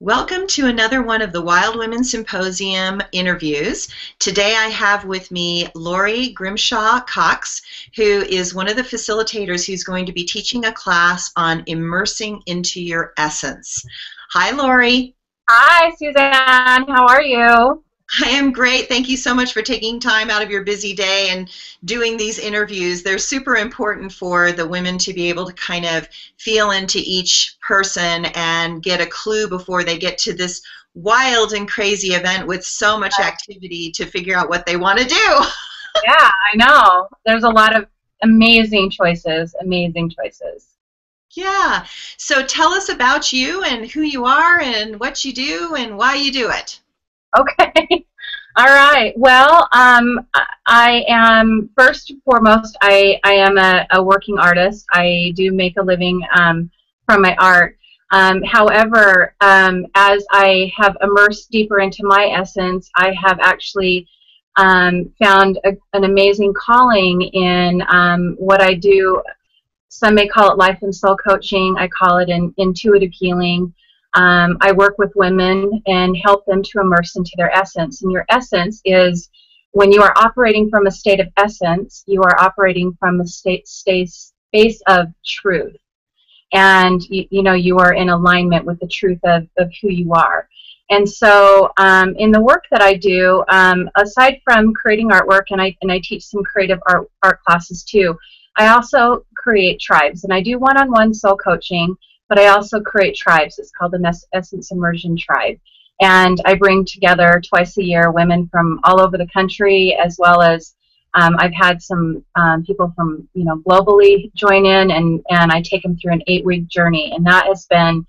Welcome to another one of the Wild Women Symposium interviews. Today I have with me Lauri Cox, who is one of the facilitators who's going to be teaching a class on immersing into your essence. Hi, Lauri. Hi, Suzanne. How are you? I am great. Thank you so much for taking time out of your busy day and doing these interviews. They're super important for the women to be able to kind of feel into each person and get a clue before they get to this wild and crazy event with so much activity to figure out what they want to do. Yeah, I know. There's a lot of amazing choices, amazing choices. Yeah. So tell us about you and who you are and what you do and why you do it. Okay. All right. Well, I am, first and foremost, I am a working artist. I do make a living from my art. However, as I have immersed deeper into my essence, I have actually found an amazing calling in what I do. Some may call it life and soul coaching. I call it intuitive healing. I work with women and help them to immerse into their essence. And your essence is, when you are operating from a state of essence, you are operating from a space of truth. And you are in alignment with the truth of who you are. And so in the work that I do, aside from creating artwork, and I teach some creative art classes too, I also create tribes. And I do one-on-one soul coaching, but I also create tribes. It's called the Essence Immersion Tribe. And I bring together twice a year women from all over the country, as well as I've had some people from globally join in, and I take them through an 8-week journey. And that has been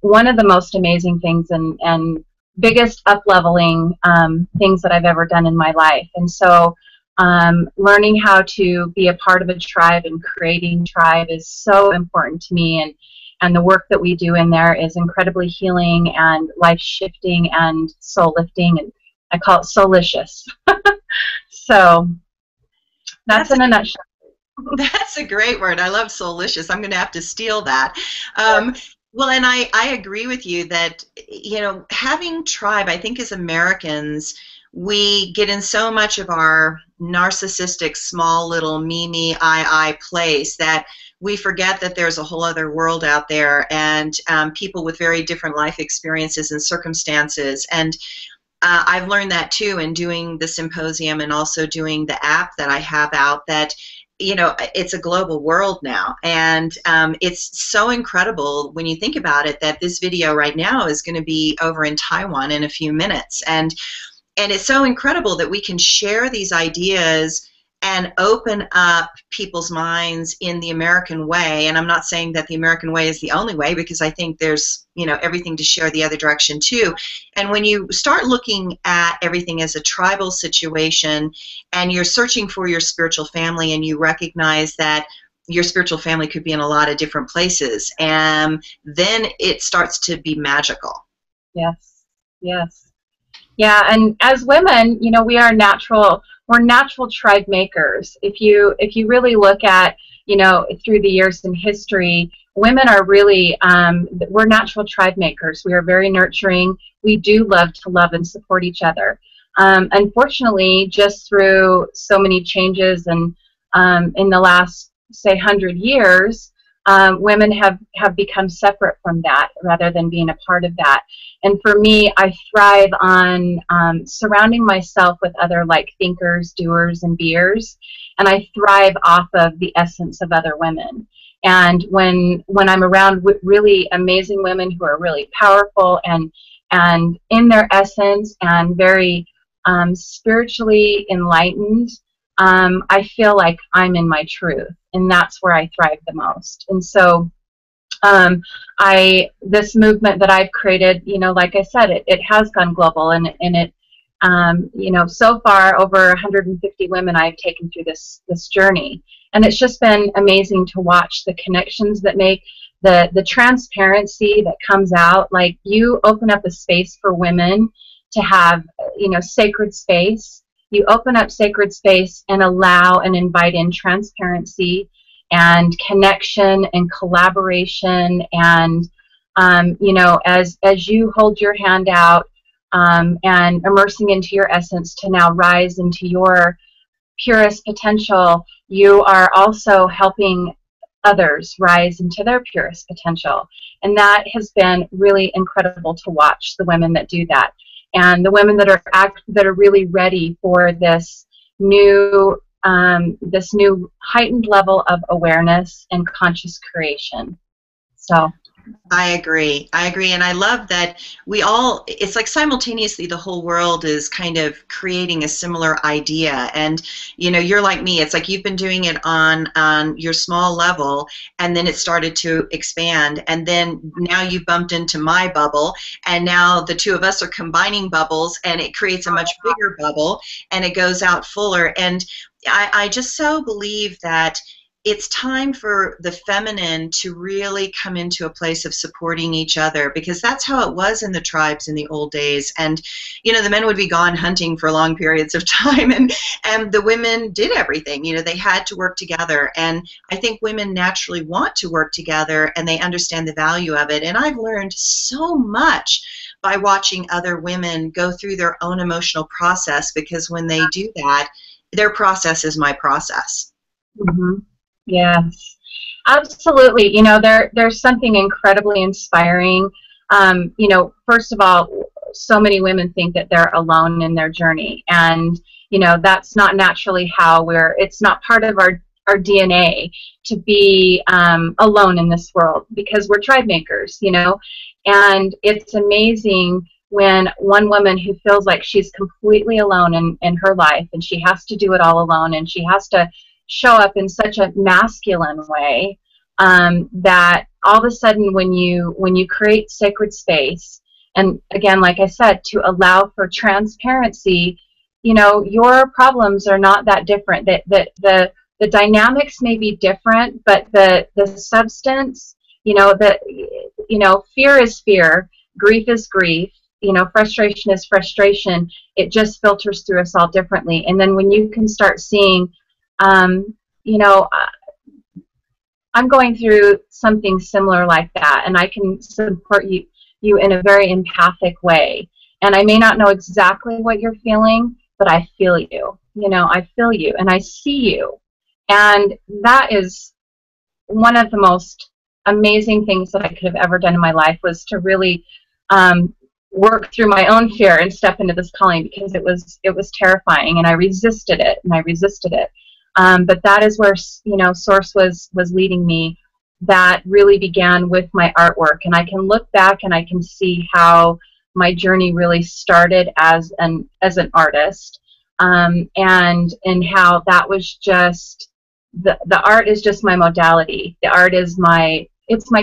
one of the most amazing things and biggest up-leveling things that I've ever done in my life. And so learning how to be a part of a tribe and creating tribe is so important to me, and the work that we do in there is incredibly healing and life-shifting and soul-lifting, and I call it soulicious. So that's in a nutshell. That's a great word. I love soulicious. I'm going to have to steal that. Well, and I agree with you that, having tribe, I think as Americans, we get in so much of our narcissistic, small little me, I place that we forget that there's a whole other world out there, and people with very different life experiences and circumstances. And I've learned that too in doing the symposium and also doing the app that I have out, that it's a global world now, and it's so incredible when you think about it that this video right now is going to be over in Taiwan in a few minutes, and it's so incredible that we can share these ideas and open up people's minds in the American way. And I'm not saying that the American way is the only way, because I think there's everything to share the other direction too. And when you start looking at everything as a tribal situation, and you're searching for your spiritual family, and you recognize that your spiritual family could be in a lot of different places, and then it starts to be magical. Yes, yes. Yeah, and as women, we're natural tribe makers. If you really look at, through the years in history, women are really, we're natural tribe makers. We are very nurturing. We do love to love and support each other. Unfortunately, just through so many changes and in the last, say, 100 years, women have become separate from that rather than being a part of that. And for me, I thrive on surrounding myself with other like thinkers, doers, and beers, and I thrive off of the essence of other women. And when I'm around really amazing women who are really powerful and in their essence and very spiritually enlightened, I feel like I'm in my truth, and that's where I thrive the most. And so this movement that I've created, like I said, it has gone global, and it, so far over 150 women I've taken through this journey, and it's just been amazing to watch the connections that make, the transparency that comes out. Like, you open up a space for women to have, sacred space. You open up sacred space and allow and invite in transparency and connection and collaboration and You know, as you hold your hand out and immersing into your essence to now rise into your purest potential, you are also helping others rise into their purest potential. And that has been really incredible to watch, the women that do that. And the women that are really ready for this new heightened level of awareness and conscious creation. So I agree. I agree. And I love that we all, it's like simultaneously the whole world is kind of creating a similar idea. And, you know, you're like me. It's like you've been doing it on your small level, and then it started to expand. And then now you bumped into my bubble, and now the two of us are combining bubbles, and it creates a much bigger bubble, and it goes out fuller. And I just so believe that it's time for the feminine to really come into a place of supporting each other, because that's how it was in the tribes in the old days. And, you know, the men would be gone hunting for long periods of time, and the women did everything. You know, they had to work together. And I think women naturally want to work together, and they understand the value of it. And I've learned so much by watching other women go through their own emotional process, because when they do that, their process is my process. mm-hmm. Yes, absolutely. You know, there's something incredibly inspiring. You know, first of all, so many women think that they're alone in their journey, and you know, that's not naturally how it's not part of our DNA to be alone in this world, because we're tribe makers, you know. And it's amazing when one woman who feels like she's completely alone in her life, and she has to do it all alone, and she has to show up in such a masculine way, that all of a sudden when you create sacred space, and again, like I said, to allow for transparency, you know, your problems are not that different. The dynamics may be different, but the substance, you know, fear is fear, grief is grief, you know, frustration is frustration. It just filters through us all differently. And then when you can start seeing, you know, I'm going through something similar like that, and I can support you in a very empathic way. And I may not know exactly what you're feeling, but I feel you. You know, I feel you, and I see you. And that is one of the most amazing things that I could have ever done in my life, was to really work through my own fear and step into this calling, because it was terrifying, and I resisted it, and I resisted it. But that is where, you know, Source was leading me. That really began with my artwork, and I can look back and I can see how my journey really started as an artist, and how that was just the art is just my modality. The art is my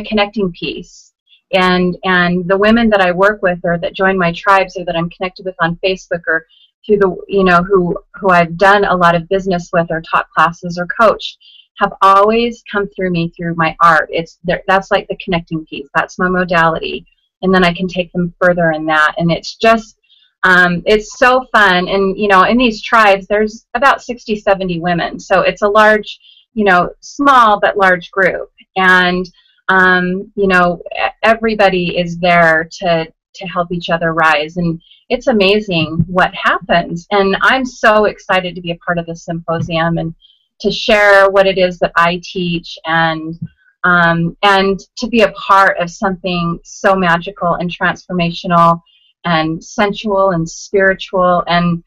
connecting piece, and the women that I work with, or that join my tribes, or that I'm connected with on Facebook, or through the, you know, who I've done a lot of business with, or taught classes, or coached, have always come through me through my art. That's like the connecting piece. That's my modality, and then I can take them further in that. And it's just it's so fun. And you know, in these tribes, there's about 60, 70 women, so it's a large, you know, small but large group. And you know, everybody is there to help each other rise, and it's amazing what happens. And I'm so excited to be a part of this symposium, and to share what it is that I teach, and to be a part of something so magical and transformational and sensual and spiritual. And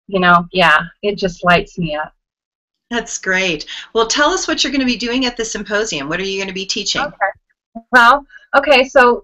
you know, yeah, it just lights me up. That's great. Well, tell us what you're going to be doing at the symposium. What are you going to be teaching? Okay. Well, okay, so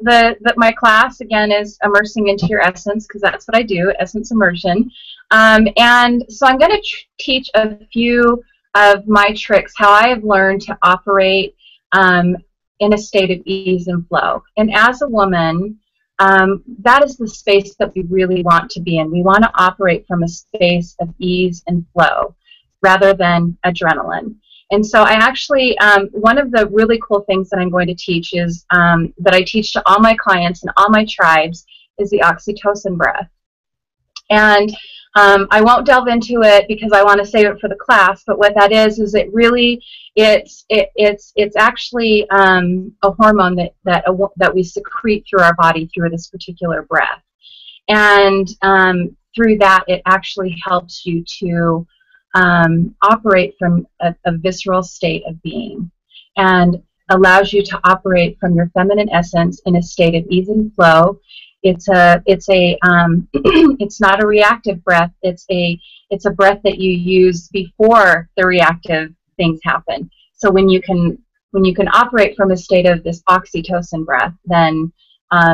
my class, again, is Immersing into Your Essence, because that's what I do, Essence Immersion. And so I'm going to teach a few of my tricks, how I have learned to operate in a state of ease and flow. And as a woman, that is the space that we really want to be in. We want to operate from a space of ease and flow rather than adrenaline. And so I actually, one of the really cool things that I'm going to teach is, that I teach to all my clients and all my tribes, is the oxytocin breath. And I won't delve into it because I want to save it for the class. But what that is it really it's actually a hormone that we secrete through our body through this particular breath, and through that it actually helps you to operate from a visceral state of being, and allows you to operate from your feminine essence in a state of ease and flow. It's it's not a reactive breath. It's a breath that you use before the reactive things happen. So when you can operate from a state of this oxytocin breath, then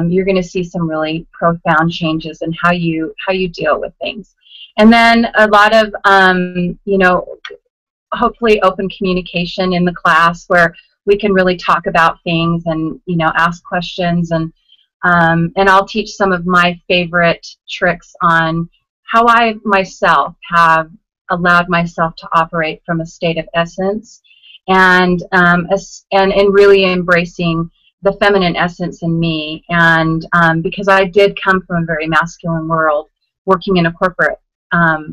you're going to see some really profound changes in how you deal with things. And then a lot of hopefully open communication in the class where we can really talk about things and ask questions, and I'll teach some of my favorite tricks on how I myself have allowed myself to operate from a state of essence, and really embracing the feminine essence in me. And because I did come from a very masculine world, working in a corporate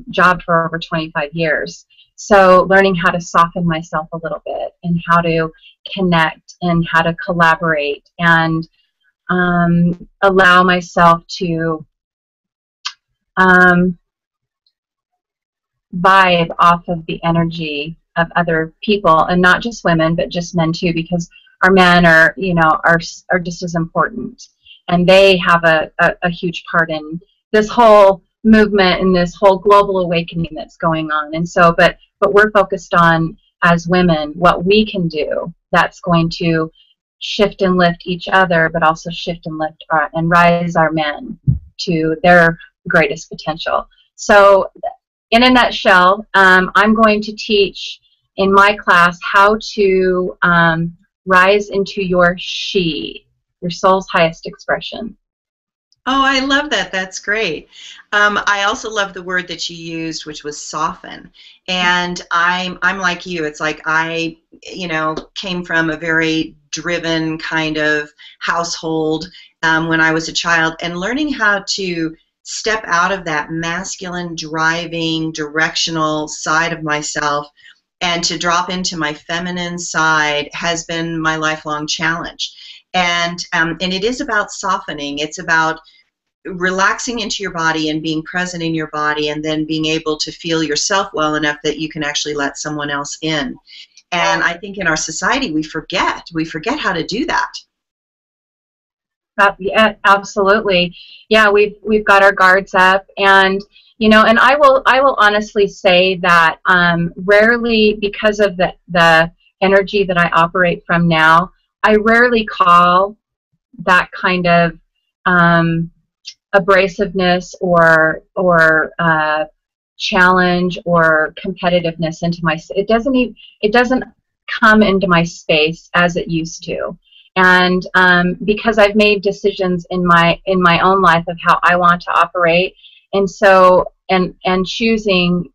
job for over 25 years. So learning how to soften myself a little bit, and how to connect, and how to collaborate, and allow myself to vibe off of the energy of other people, and not just women, but just men too, because our men are just as important, and they have a huge part in this whole movement and this whole global awakening that's going on. And so, but we're focused on, as women, what we can do that's going to shift and lift each other, but also shift and lift and rise our men to their greatest potential. So in a nutshell, I'm going to teach in my class how to rise into your she, your soul's highest expression. Oh, I love that. That's great. I also love the word that you used, which was soften. And I'm like you. It's like I, came from a very driven kind of household when I was a child, and learning how to step out of that masculine, driving, directional side of myself and to drop into my feminine side has been my lifelong challenge. And it is about softening. It's about relaxing into your body and being present in your body, and then being able to feel yourself well enough that you can actually let someone else in. And I think in our society we forget how to do that. Yeah, absolutely. Yeah, we've got our guards up, and and I will honestly say that rarely, because of the energy that I operate from now, I rarely call that kind of abrasiveness or challenge or competitiveness into my. It doesn't come into my space as it used to. And because I've made decisions in my own life of how I want to operate, and so and choosing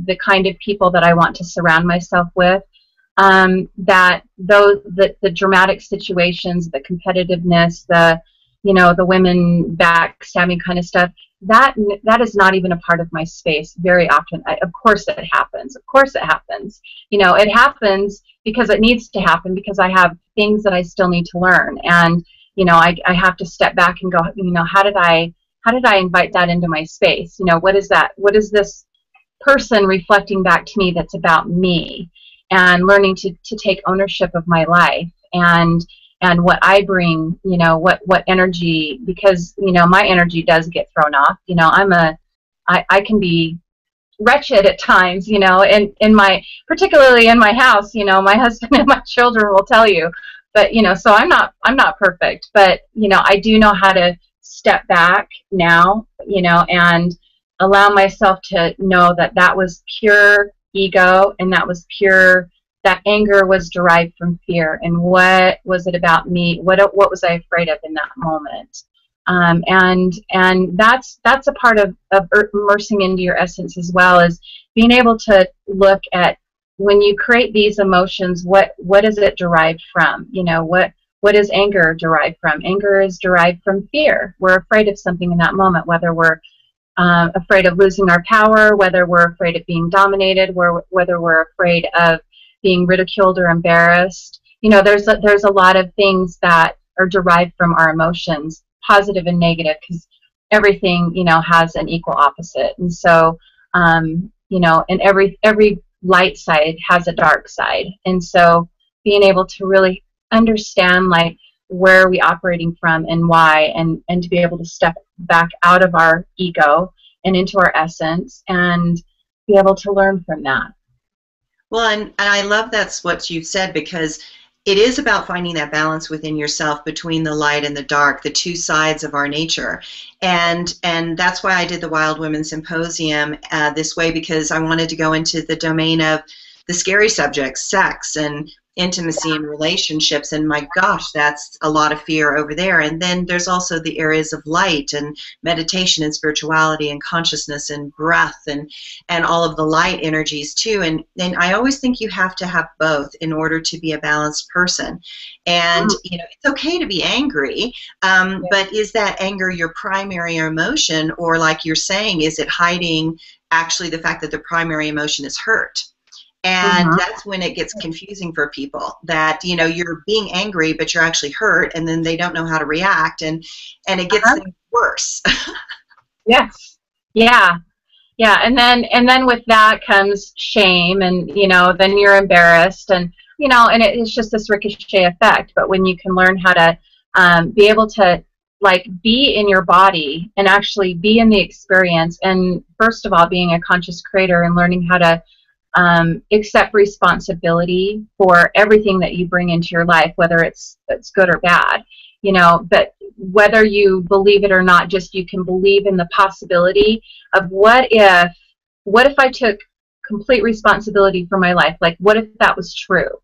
the kind of people that I want to surround myself with, that the dramatic situations, the competitiveness, the women backstabbing kind of stuff, that is not even a part of my space very often. Of course it happens. Of course it happens. It happens because it needs to happen, because I have things that I still need to learn, and I have to step back and go, how did I invite that into my space? What is that? What is this person reflecting back to me that's about me? And learning to take ownership of my life and what I bring, what energy, because my energy does get thrown off. I can be wretched at times, particularly in my house. My husband and my children will tell you, but so I'm not perfect, but I do know how to step back now, and allow myself to know that was pure ego, and that anger was derived from fear. And what was it about me? What was I afraid of in that moment? And that's a part of immersing into your essence, as well as being able to look at, when you create these emotions, what is it derived from? What is anger derived from? Anger is derived from fear. We're afraid of something in that moment, whether we're afraid of losing our power, whether we're afraid of being dominated, whether we're afraid of being ridiculed or embarrassed. You know, there's a lot of things that are derived from our emotions, positive and negative, because everything, you know, has an equal opposite. And so, you know, and every light side has a dark side. And so being able to really understand, like, where are we operating from and why, and to be able to step back out of our ego and into our essence and be able to learn from that. Well, and I love that's what you've said, because it is about finding that balance within yourself between the light and the dark, the two sides of our nature. And that's why I did the Wild Women Symposium this way, because I wanted to go into the domain of the scary subjects, sex and intimacy and relationships, and my gosh, that's a lot of fear over there. And then there's also the areas of light and meditation and spirituality and consciousness and breath and all of the light energies too. And I always think you have to have both in order to be a balanced person. And you know, it's okay to be angry, but is that anger your primary emotion, or, like you're saying, is it hiding actually the fact that the primary emotion is hurt? And that's when it gets confusing for people, that, you know, you're being angry, but you're actually hurt, and then they don't know how to react, and it gets things worse. Yes. Yeah. Yeah. And then with that comes shame, and, you know, then you're embarrassed, and, you know, and it's just this ricochet effect. But when you can learn how to be able to, like, be in your body and actually be in the experience, and first of all, being a conscious creator and learning how to accept responsibility for everything that you bring into your life, whether it's good or bad, you know, but whether you believe it or not, just you can believe in the possibility of what if I took complete responsibility for my life, like, what if that was true,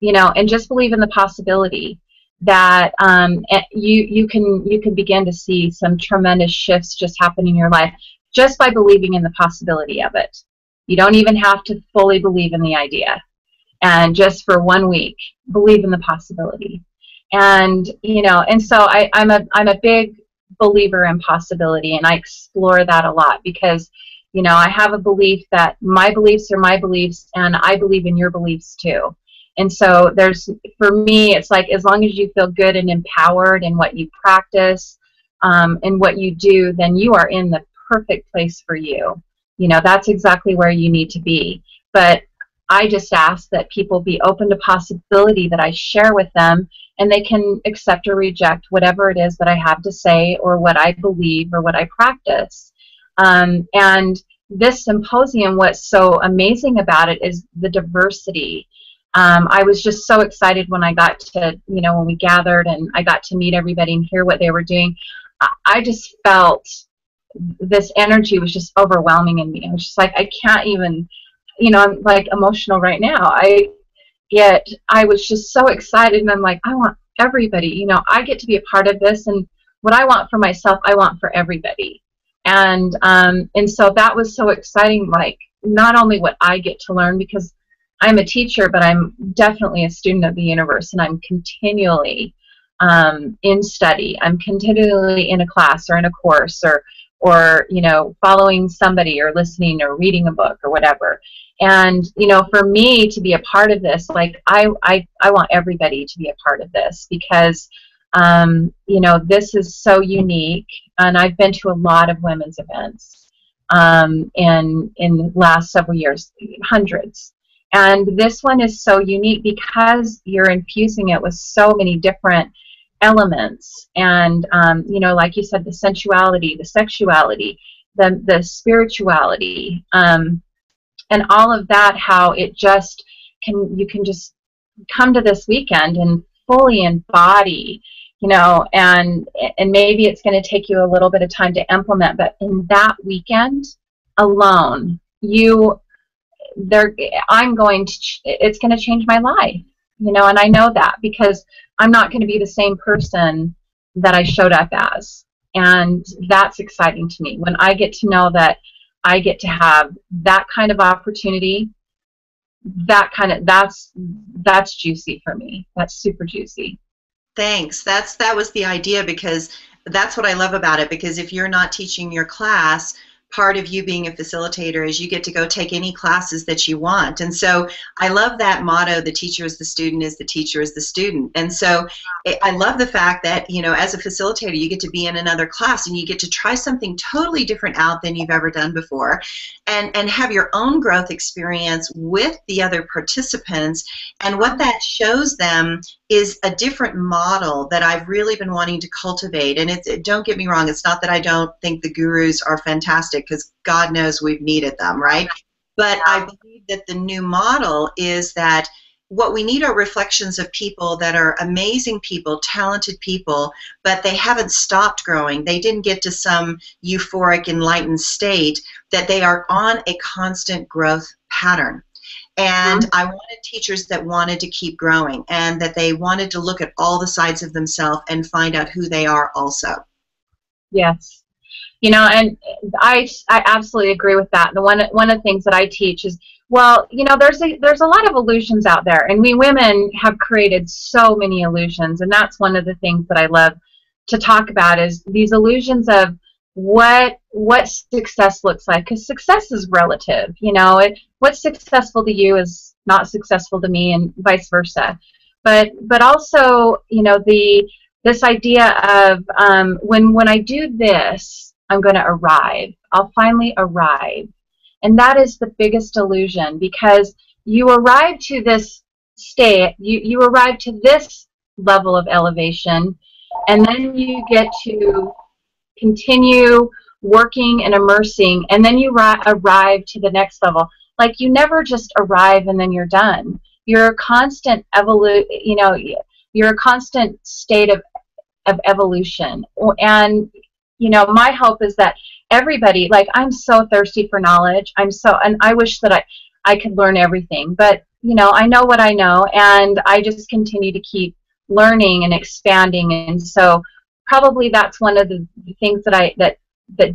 you know, and just believe in the possibility that you can begin to see some tremendous shifts just happen in your life just by believing in the possibility of it. You don't even have to fully believe in the idea. And just for 1 week, believe in the possibility. And, you know, and so I'm a big believer in possibility, and I explore that a lot, because, you know, I have a belief that my beliefs are my beliefs, and I believe in your beliefs too. And so for me, it's like, as long as you feel good and empowered in what you practice, and what you do, then you are in the perfect place for you. You know, that's exactly where you need to be. But I just ask that people be open to possibility that I share with them, and they can accept or reject whatever it is that I have to say, or what I believe, or what I practice. And this symposium, what's so amazing about it is the diversity. I was just so excited when I got to, you know, when we gathered and I got to meet everybody and hear what they were doing. I just felt this energy was just overwhelming in me. I was just like, I can't even, you know, I'm like emotional right now. Yet I was just so excited, and I'm like, I want everybody, you know, I get to be a part of this, and what I want for myself, I want for everybody. And so that was so exciting, like, not only what I get to learn, because I'm a teacher, but I'm definitely a student of the universe, and I'm continually in study. I'm continually in a class or in a course, or you know, following somebody or listening or reading a book or whatever. And, you know, for me to be a part of this, like, I want everybody to be a part of this, because, you know, this is so unique. And I've been to a lot of women's events in the last several years, hundreds. And this one is so unique because you're infusing it with so many different elements, and you know, like you said, the sensuality, the sexuality, the spirituality, and all of that, how it just you can just come to this weekend and fully embody, you know, and maybe it's going to take you a little bit of time to implement, but in that weekend alone, it's going to change my life, you know, and I know that because I'm not going to be the same person that I showed up as. And that's exciting to me. When I get to know that I get to have that kind of opportunity, that's juicy for me. That's super juicy. Thanks. That was the idea, because that's what I love about it, because if you're not teaching your class, part of you being a facilitator is you get to go take any classes that you want. And so I love that motto, the teacher is the student, is the teacher is the student. And so I love the fact that, you know, as a facilitator, you get to be in another class and you get to try something totally different out than you've ever done before, and have your own growth experience with the other participants. And what that shows them is a different model that I've really been wanting to cultivate. And don't get me wrong, it's not that I don't think the gurus are fantastic, because God knows we've needed them, right? But I believe that the new model is that what we need are reflections of people that are amazing people, talented people, but they haven't stopped growing. They didn't get to some euphoric, enlightened state, that they are on a constant growth pattern. And I wanted teachers that wanted to keep growing, and that they wanted to look at all the sides of themselves and find out who they are also. Yes. You know, and I absolutely agree with that. The one of the things that I teach is, well, you know, there's a lot of illusions out there, and we women have created so many illusions, and that's one of the things that I love to talk about, is these illusions of what success looks like, because success is relative. You know, what's successful to you is not successful to me, and vice versa. But also, you know, this idea of when I do this, I'm going to arrive. I'll finally arrive. And that is the biggest illusion, because you arrive to this state, you arrive to this level of elevation, and then you get to continue working and immersing, and then you arrive to the next level. Like, you never just arrive and then you're done. You're a constant you know, you're a constant state of evolution. And, you know, my hope is that everybody, like, I'm so thirsty for knowledge. And I wish that I could learn everything, but, you know, I know what I know, and I just continue to keep learning and expanding. And so probably that's one of the things that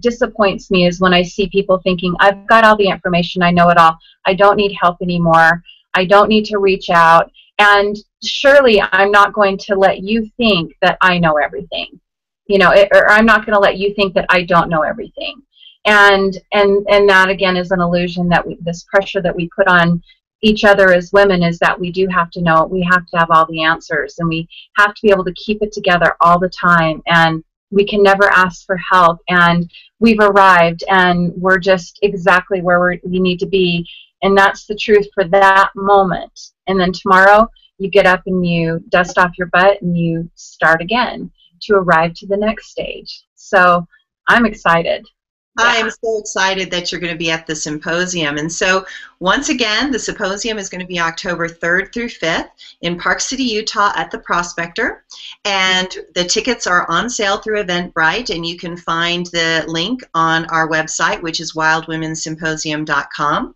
disappoints me, is when I see people thinking, I've got all the information, I know it all, I don't need help anymore, I don't need to reach out. And surely I'm not going to let you think that I know everything, you know, or I'm not going to let you think that I don't know everything. And that, again, is an illusion, that this pressure that we put on each other as women, is that we do have to know, we have to have all the answers, and we have to be able to keep it together all the time, and we can never ask for help, and we've arrived, and we're just exactly where we need to be, and that's the truth for that moment. And then tomorrow you get up and you dust off your butt and you start again to arrive to the next stage. So I'm excited. I am so excited that you're going to be at the symposium. And so, once again, the symposium is going to be October 3rd through 5th in Park City, Utah at the Prospector. And the tickets are on sale through Eventbrite, and you can find the link on our website, which is wildwomensymposium.com.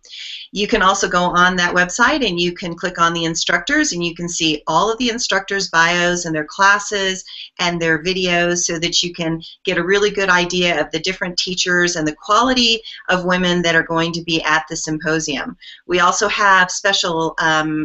You can also go on that website and you can click on the instructors, and you can see all of the instructors' bios and their classes and their videos, so that you can get a really good idea of the different teachers and the quality of women that are going to be at the symposium. We also have special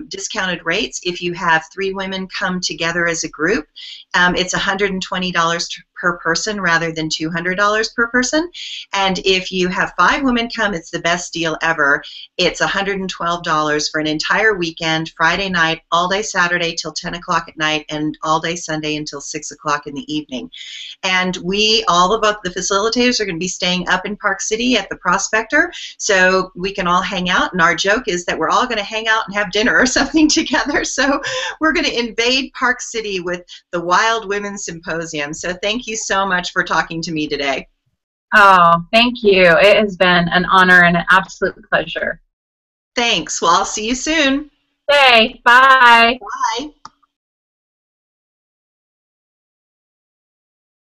discounted rates if you have 3 women come together as a group. It's $120 per person rather than $200 per person. And if you have 5 women come, it's the best deal ever. It's $112 for an entire weekend, Friday night, all day Saturday till 10 o'clock at night, and all day Sunday until 6 o'clock in the evening. And all of the facilitators are going to be staying up in Park City at the Prospector, so we can all hang out. And our joke is that we're all going to hang out and have dinner or something together. So we're going to invade Park City with the Wild Women Symposium. So thank you so much for talking to me today. Oh, thank you. It has been an honor and an absolute pleasure. Thanks. Well, I'll see you soon. Okay, bye. Bye.